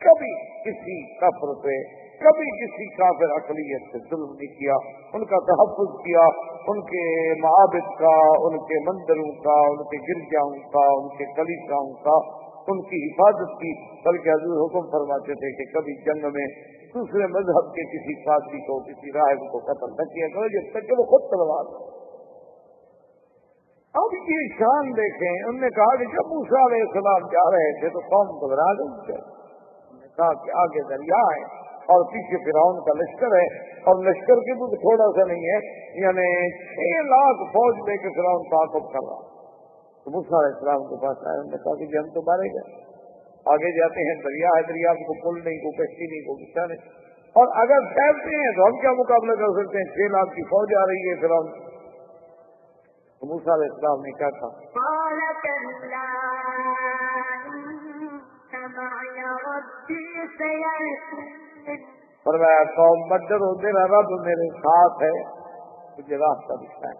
کبھی کسی کافر پہ، کبھی کسی کافر اقلیت سے ظلم نہیں کیا. ان کا تحفظ کیا، ان کے معابد کا، ان کے مندروں کا، ان کے گرجاؤں کا، ان کے کلیساؤں کا ان کی حفاظت کی. بلکہ حضور حکم فرماتے تھے کہ کبھی جنگ میں دوسرے مذہب کے کسی پادری کو، کسی راہب کو قتل نہ کیا کرو جب تک کہ وہ خود تلوار ہو. اب یہ شان دیکھیں، انہوں نے کہا کہ جب موسیٰ علیہ السلام جا رہے تھے تو قوم گھبرا گئی. انہوں نے کہا کہ آگے دریا ہے اور پیچھے فرعون کا لشکر ہے اور لشکر کی بھی تھوڑا سا نہیں ہے، یعنی 6 لاکھ فوج لے کے فرعون تعاقب کر رہا. تو موسیٰ علیہ السلام کے پاس آئے، انہوں نے کہا کہ ہم تو مارے گئے. آگے جاتے ہیں دریا ہے، دریا کو پل نہیں، کو کشتی نہیں، کو کشتا نہیں، اور اگر ٹھہرتے ہیں تو ہم کیا مقابلہ کر سکتے ہیں؟ 6 لاکھ کی فوج آ رہی ہے فرعون. تو موسیٰ علیہ السلام نے کیا کہا؟ فرمایا قوم مت ڈرو، میرا رب میرے ساتھ ہے، مجھے راستہ دکھائے.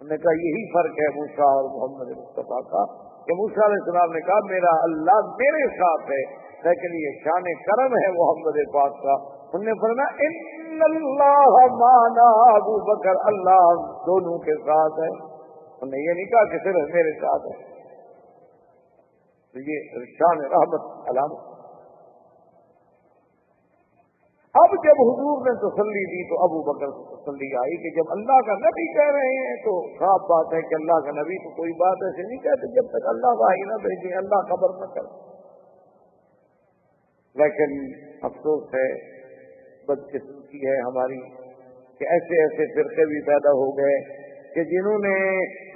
انہوں نے کہا یہی فرق ہے موسیٰ اور محمد مصطفیٰ کا کہ موسیٰ علیہ السلام نے کہا میرا اللہ میرے ساتھ ہے، لیکن یہ شان کرم ہے محمد پاک کا. انہوں نے فرمایا ان اللہ معنا، ابو بکر اللہ دونوں کے ساتھ ہے. انہوں نے یہ نہیں کہا کہ صرف میرے ساتھ ہے. تو یہ شان رحمت علامت. اب جب حضور نے تسلی دی تو ابو بکر کو تسلی آئی کہ جب اللہ کا نبی کہہ رہے ہیں تو صاف بات ہے کہ اللہ کا نبی تو کوئی بات ایسے نہیں کہتے جب تک اللہ وحی نہ بھیجے، اللہ خبر نہ کرے. لیکن افسوس ہے، بدقسمتی ہے ہماری کہ ایسے ایسے فرقے بھی پیدا ہو گئے کہ جنہوں نے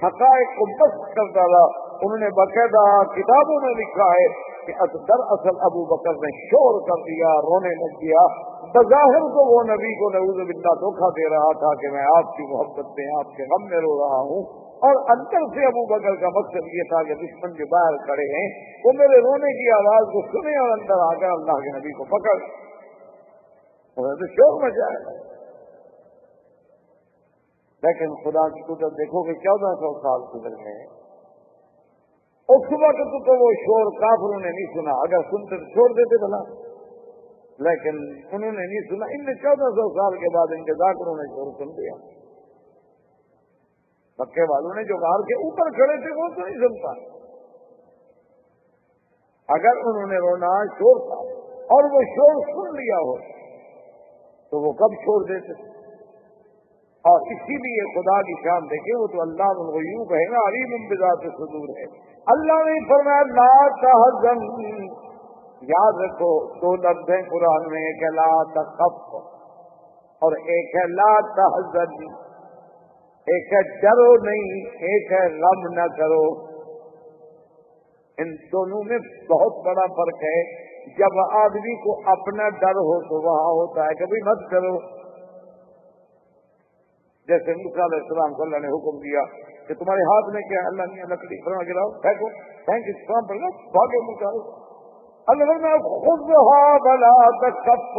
حقائق کو بس کر ڈالا. انہوں نے باقاعدہ کتابوں میں لکھا ہے کہ دراصل ابو بکر نے شور کر دیا، رونے لگ گیا. بظاہر تو وہ نبی کو نعوذ باللہ دھوکہ دے رہا تھا کہ میں آپ کی محبت میں، آپ کے غم میں رو رہا ہوں، اور اندر سے ابو بکر کا مقصد یہ تھا کہ دشمن جو باہر کھڑے ہیں وہ میرے رونے کی آواز کو سنے اور اندر آ کر اللہ کے نبی کو پکڑ تو شور مچائے. لیکن خدا کی قدرت دیکھو کہ 1400 سال گزر گئے. اس وقت تو وہ شور کافروں نے نہیں سنا، اگر سنتے تو چھوڑ دیتے بنا، لیکن انہوں نے نہیں سنا. ان 1400 سال کے بعد ان کے ذاکروں نے شور سن لیا. مکے والوں نے جو غار کے اوپر کھڑے تھے وہ تو نہیں سنتا. اگر انہوں نے رونا شور تھا اور وہ شور سن لیا ہو تو وہ کب چھوڑ دیتے؟ اور اسی لیے خدا کی شان دیکھیں، وہ تو اللہ الغیوب ہے نا، علیم بذات الصدور ہے۔ اللہ نے فرمایا لا تحزن، یاد رکھو دو لفظ ہیں قرآن میں، ایک ہے لا تخف اور ایک ہے لا تحزن، ایک ہے ڈرو نہیں، ایک ہے غم نہ کرو۔ ان دونوں میں بہت بڑا فرق ہے۔ جب آدمی کو اپنا ڈر ہو تو وہاں ہوتا ہے کبھی مت کرو، جیسے موسیٰ علیہ السلام کو اللہ نے حکم دیا کہ تمہارے ہاتھ میں کیا ہے؟ اللہ نے لکڑی فرما گراؤ، پھینکو، تھینک اسلام پر بھاگے موسیٰ، اللہ نے خذھا ولا تخف،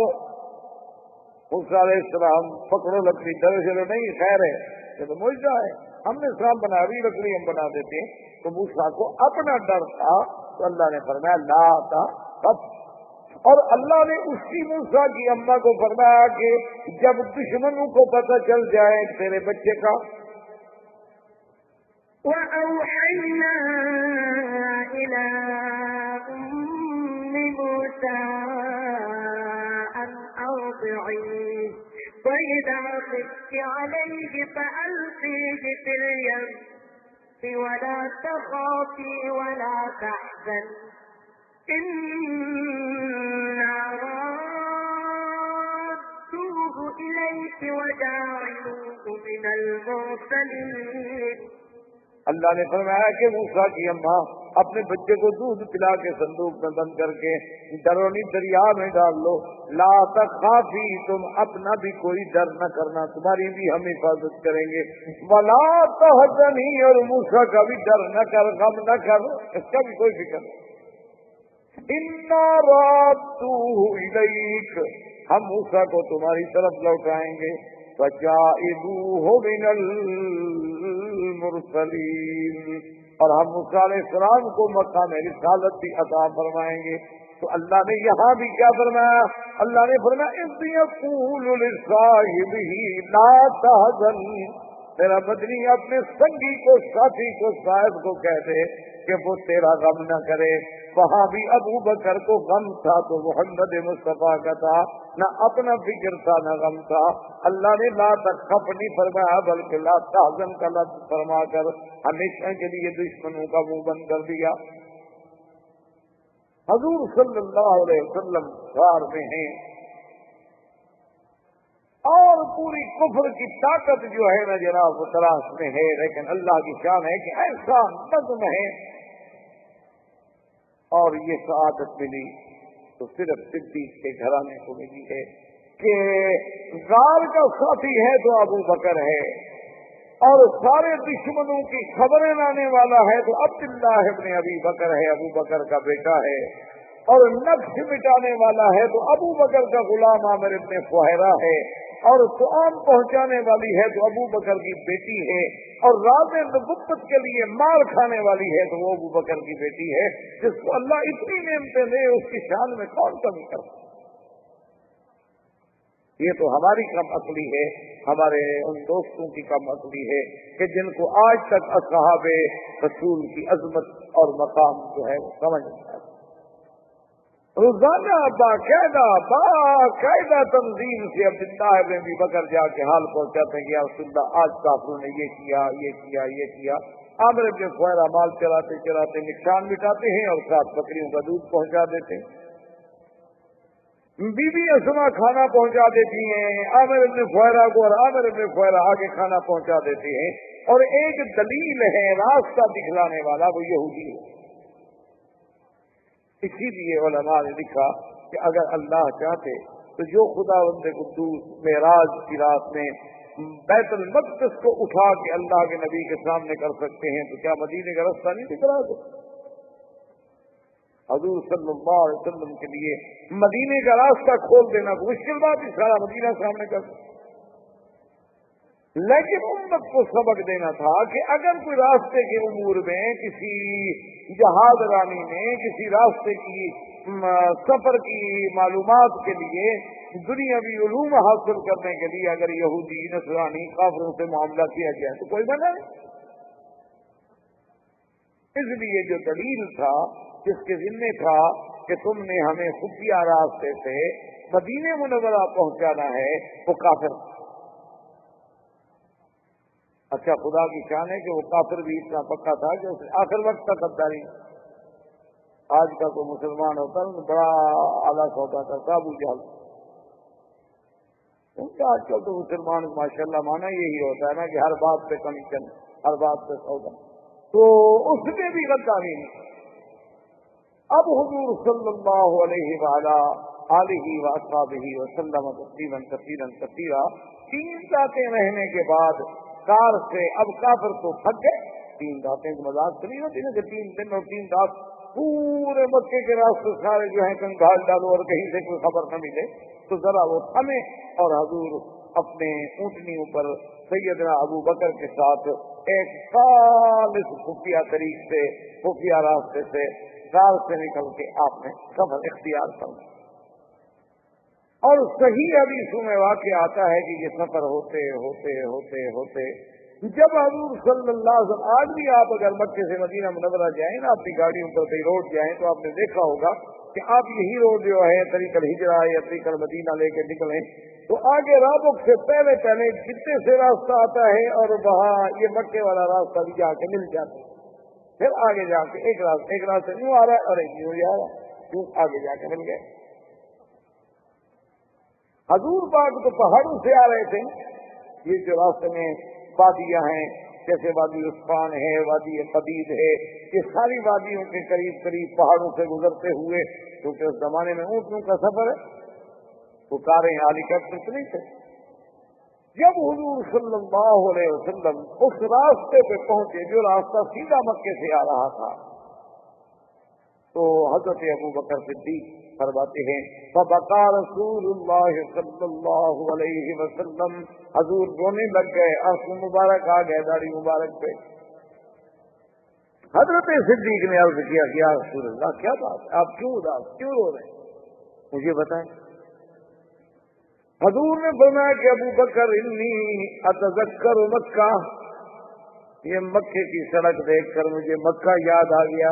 موسیٰ علیہ السلام پکڑو لکڑی، ڈرو چلو نہیں، خیر ہے، یہ تو معجزہ ہے، ہم نے اسلام بنا ابھی لکڑی ہم بنا دیتے ہیں۔ تو موسیٰ کو اپنا ڈر تھا تو اللہ نے فرمایا لا تخف، اور اللہ نے اسی موسیٰ کی اماں کو فرمایا کہ جب دشمنوں کو پتہ چل جائے تیرے بچے کا، وَأَوْحَيْنَا إِلَىٰ أُمِّ مُوسَىٰ أَنْ أَرْضِعِيهِ فَإِذَا خِفْتِ عَلَيْهِ فَأَلْقِيهِ فِي الْيَمِّ وَلَا تَخَافِي وَلَا تَحْزَنِي إِنَّا رَادُّوهُ إِلَيْكِ وَجَاعِلُوهُ مِنَ الْمُرْسَلِينَ۔ اللہ نے فرمایا کہ موسیٰ کی اماں اپنے بچے کو دودھ پلا کے صندوق میں بند کر کے ڈرونی دریا میں ڈال لو، لا تخافی، تم اپنا بھی کوئی ڈر نہ کرنا، تمہاری بھی ہم حفاظت کریں گے، ولا تحزنی، اور موسیٰ کا بھی ڈر نہ کر، غم نہ کر، اس کا بھی کوئی فکر نہیں، انا رادوہ الیک، ہم موسیٰ کو تمہاری طرف لوٹائیں گے، فجاعلوہ من المرسلین، اور ہم موسیٰ علیہ السلام کو مقام رسالت بھی عطا فرمائیں گے۔ تو اللہ نے یہاں بھی کیا فرمایا؟ اللہ نے فرمایا اذ یقول لصاحبہ لا تحزن، میرا مدنی اپنے سنگی کو، ساتھی کو، صاحب کو کہتے کہ وہ تیرا غم نہ کرے۔ وہاں بھی ابو بکر کو غم تھا تو محمد مصطفیٰ کا تھا، نہ اپنا فکر تھا نہ غم تھا۔ اللہ نے لا تخف نہیں فرمایا بلکہ لا تحزن کا لفظ فرما کر ہمیشہ کے لیے دشمنوں کا منہ بند کر دیا۔ حضور صلی اللہ علیہ وسلم غار میں ہیں اور پوری کفر کی طاقت جو ہے نا جناب وہ تلاش میں ہے، لیکن اللہ کی شان ہے کہ ایسا نظم ہے، اور یہ سعادت ملی تو صرف صدیق کے گھرانے کو ملی ہے کہ غار کا ساتھی ہے تو ابو بکر ہے، اور سارے دشمنوں کی خبریں لانے والا ہے تو عبداللہ ابن ابی بکر ہے، ابو بکر کا بیٹا ہے، اور نفس مٹانے والا ہے تو ابو بکر کا غلام عامر ابن فہیرہ ہے، اور طعام پہنچانے والی ہے تو ابو بکر کی بیٹی ہے، اور راز نبوت کے لیے مار کھانے والی ہے تو وہ ابو بکر کی بیٹی ہے، جس کو اللہ اتنی نعمتیں دے اس کی شان میں کون کمی کرتا۔ یہ تو ہماری کم عقلی ہے، ہمارے ان دوستوں کی کم عقلی ہے کہ جن کو آج تک اصحاب رسول کی عظمت اور مقام جو ہے وہ سمجھ نہیں آتا۔ روزانہ باقاعدہ تنظیم سے عبداللہ ابن ابی بکر جا کے حال پہنچاتے ہیں کہ یا رسول اللہ آج کافروں نے یہ کیا یہ کیا یہ کیا۔ عامر ابن فہیرہ مال چراتے چراتے نقصان مٹاتے ہیں اور 7 بکریوں کا دودھ پہنچا دیتے ہیں، بی بی اسما کھانا پہنچا دیتی ہیں عامر ابن فہیرہ کو، اور عامر ابن فہیرہ آگے کھانا پہنچا دیتے ہیں، اور ایک دلیل ہے راستہ دکھلانے والا وہ یہودی ہے۔ اسی لیے علماء نے لکھا کہ اگر اللہ چاہتے تو جو خدا بند قدوس معراج کی رات میں بیت المقدس کو اٹھا کے اللہ کے نبی کے سامنے کر سکتے ہیں تو کیا مدینے کا راستہ نہیں دکھ رہا تھا؟ حضور صلی اللہ علیہ وسلم کے لیے مدینے کا راستہ کھول دینا تو مشکل بات ہی، سارا مدینہ سامنے کر، لیکن امت کو سبق دینا تھا کہ اگر کوئی راستے کے امور میں کسی جہاز رانی نے کسی راستے کی سفر کی معلومات کے لیے دنیاوی علوم حاصل کرنے کے لیے اگر یہودی نصرانی کافروں سے معاملہ کیا جائے تو کوئی منع نہیں۔ اس لیے جو دلیل تھا جس کے ذمہ تھا کہ تم نے ہمیں خفیہ راستے سے مدینے منورہ پہنچانا ہے، وہ کافر۔ اچھا خدا کی شان ہے کہ وہ کافر بھی اتنا پکا تھا کہ اس نے آخر وقت تک غداری۔ آج کا تو مسلمان ہوتا ہے بڑا اعلیٰ سودا کرتا ابو جہل، کیونکہ آج کل تو مسلمان ماشاءاللہ مانا یہی ہوتا ہے نا کہ ہر بات پہ کمیشن، ہر بات پہ سودا، تو اس نے بھی غداری نہیں۔ اب حضور صلی اللہ علیہ وآلہ آلہ واصحابہ وسلم تسلیما کثیرا کثیرا 3 راتیں رہنے کے بعد کار سے اب کافر تو تھک گئے۔ 3 راتیں کی مذاق نہیں ہوتی نا کہ 3 دن اور 3 رات پورے مکے کے راستے سارے جو ہیں کنگال ڈالو اور کہیں سے کوئی خبر نہ ملے، تو ذرا وہ تھمے اور حضور اپنے اونٹنیوں پر سیدنا ابو بکر کے ساتھ ایک خالص خفیہ طریق سے، خفیہ راستے سے کار سے نکل کے آپ نے سفر اختیار کرنا۔ اور صحیح حدیثوں میں واقع آتا ہے کہ یہ سفر ہوتے ہوتے ہوتے ہوتے جب حضور صلی اللہ علیہ وسلم، آج بھی آپ اگر مکے سے مدینہ منورہ جائیں نا، اپنی گاڑیوں پر کئی روڈ جائیں تو آپ نے دیکھا ہوگا کہ آپ یہی روڈ جو ہے طریق الہجرہ یا طریق المدینہ لے کے نکلیں تو آگے رابق سے پہلے پہلے جتنے سے راستہ آتا ہے اور وہاں یہ مکے والا راستہ بھی جا کے مل جاتا ہے، پھر آگے جا کے ایک راستے یوں آ رہا ہے اور ایک یوں جا رہا ہے، یوں آگے جا کے مل گئے۔ حضور پاک تو پہاڑوں سے آ رہے تھے، یہ جو راستے میں وادیاں ہیں جیسے وادی عثمان ہے، وادی قدید ہے، یہ ساری وادیوں کے قریب قریب پہاڑوں سے گزرتے ہوئے، کیونکہ اس زمانے میں اونٹوں کا سفر ہے، وہ کاریں ہیلی کاپٹر نہیں تھے۔ جب حضور صلی اللہ علیہ وسلم اس راستے پہ پہنچے جو راستہ سیدھا مکے سے آ رہا تھا، تو حضرت ابو بکر صدیق فرماتے ہیں فبکا رسول اللہ صلی اللہ علیہ وسلم، حضور رونے لگ گئے، آنسو مبارک آ گئے داڑھی مبارک پہ۔ حضرت صدیق نے عرض کیا کہ یا رسول اللہ کیا بات ہے، آپ کیوں اداس، کیوں رو رہے ہیں، مجھے بتائیں۔ حضور نے فرمایا کہ ابو بکر انی اتذکر مکہ، یہ مکے کی سڑک دیکھ کر مجھے مکہ یاد آ گیا۔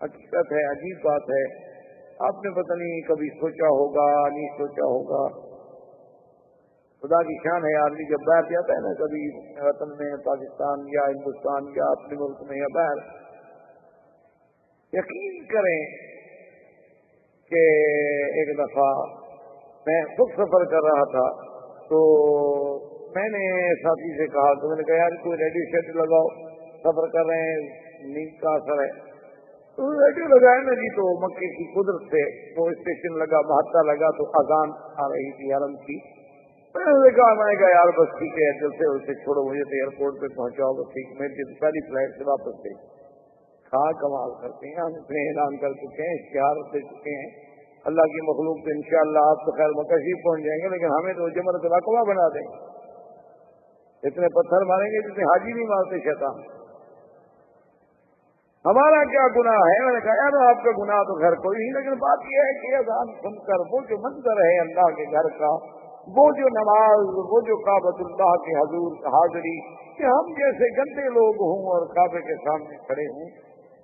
حقیقت ہے، عجیب بات ہے، آپ نے پتہ نہیں کبھی سوچا ہوگا نہیں سوچا ہوگا، خدا کی شان ہے، آدمی جب باہر جاتا ہے نا کبھی وطن میں، پاکستان یا ہندوستان یا اپنے ملک میں یا باہر، یقین کریں کہ ایک دفعہ میں خود سفر کر رہا تھا تو میں نے ساتھی سے کہا، تو میں نے کہا یار کوئی ریڈیو سیٹ لگاؤ، سفر کر رہے ہیں، نیند کا اثر ہے، تو ریڈیو لگایا نا جی، تو مکے کی قدرت سے وہ اسٹیشن لگا، محطہ لگا تو اذان آ رہی تھی حرم کی۔ میں نے کہا یار بس ٹھیک ہے، جلد سے اسے چھوڑو، مجھے تو ایئرپورٹ پہ پہنچاؤ، بس ٹھیک، میں پہلی فلائٹ سے واپس گئی۔ کہاں کمال کرتے ہیں، ہم اتنے اعلان کر چکے ہیں، اشتہار دے چکے ہیں، اللہ کی مخلوق تو انشاءاللہ آپ تو خیر مکہ شریف پہنچ جائیں گے، لیکن ہمیں تو جمرۃ العقبہ بنا دیں گے، اتنے پتھر ماریں گے جتنے حاجی نہیں مارتے شیطان، ہمارا کیا گناہ ہے۔ میں نے کہا یار آپ کا گناہ تو گھر کوئی نہیں، لیکن بات یہ ہے کہ اذان سن کر وہ جو منظر ہے اللہ کے گھر کا، وہ جو نماز، وہ جو کعبۃ اللہ کے حضور حاضری، کہ ہم جیسے گندے لوگ ہوں اور کعبے کے سامنے کھڑے ہوں،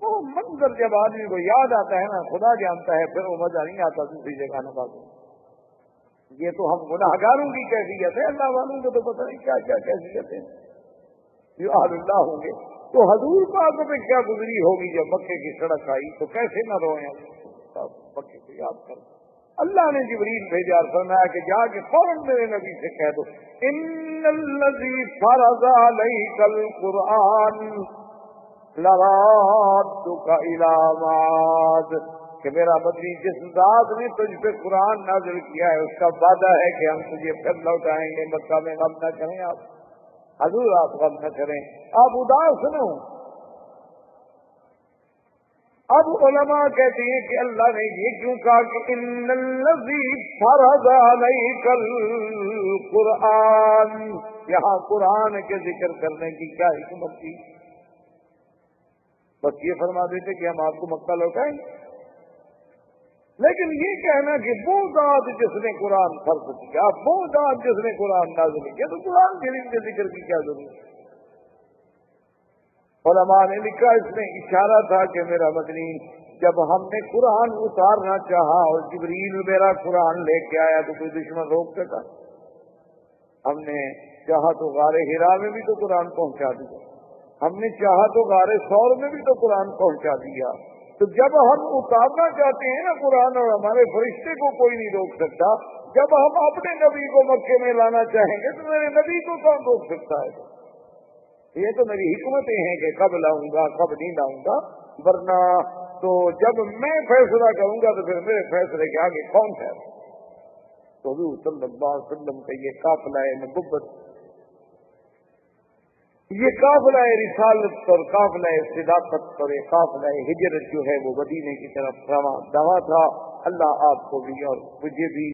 وہ منظر جب آدمی کو یاد آتا ہے نا، خدا جانتا ہے پھر وہ مزہ نہیں آتا دوسری جگہ نماز میں۔ یہ تو ہم گناہگاروں کی کیفیت ہے، اللہ والوں کو تو پتہ نہیں کیا کیا کیفیت ہے جو اہل اللہ ہوں گے۔ تو حضور پاک پہ کیا گزری ہوگی جب مکے کی سڑک آئی، تو کیسے نہ روئیں، مکے کو یاد کر۔ اللہ نے جبریل بھیجا اور فرمایا کہ جا کے فوراً میرے نبی سے کہہ دو ان الذی فرض علیک القرآن لرادک الی معاد، کہ میرا بدری جس ذات نے تجھ پہ قرآن نازل کیا ہے اس کا وعدہ ہے کہ ہم تجھے پھر لوٹائیں گے مکہ میں، غم نہ کریں آپ، حضور آپ غم نہ کریں، آپ اداس نہ ہوں۔ اب علماء کہتے ہیں کہ اللہ نے یہ کیوں کہا کہ ان الذی فرض علیک القرآن، یہاں قرآن کے ذکر کرنے کی کیا حکمت تھی؟ بس یہ فرما دیتے کہ ہم آپ کو مکہ لوٹائیں، لیکن یہ کہنا کہ وہ ذات جس نے قرآن فرض کیا، وہ ذات جس نے قرآن نازل کیا، تو قرآن کریم کے ذکر کی کیا ضرورت ہے؟ علماء نے لکھا اس میں اشارہ تھا کہ میرا مدنی جب ہم نے قرآن اتارنا چاہا اور جبریل میرا قرآن لے کے آیا تو کوئی دشمن روک سکا؟ ہم نے چاہا تو غار ہرا میں بھی تو قرآن پہنچا دیا، ہم نے چاہا تو غار ثور میں بھی تو قرآن پہنچا دیا۔ تو جب ہم اتارنا چاہتے ہیں نا قرآن، اور ہمارے فرشتے کو کوئی نہیں روک سکتا، جب ہم اپنے نبی کو مکے میں لانا چاہیں گے تو میرے نبی کو کون روک سکتا ہے؟ یہ تو میری حکمتیں ہیں کہ کب لاؤں گا کب نہیں لاؤں گا، ورنہ تو جب میں فیصلہ کروں گا تو پھر میرے فیصلے کے آگے کون ہے؟ تو حضور صلی اللہ علیہ وسلم کا یہ قافلہ نبوت، یہ قافلہ رسالت اور قافلہ صداقت اور قافلہ ہجرت جو ہے وہ مدینے کی طرف رواں تھا۔ اللہ آپ کو بھی اور مجھے بھی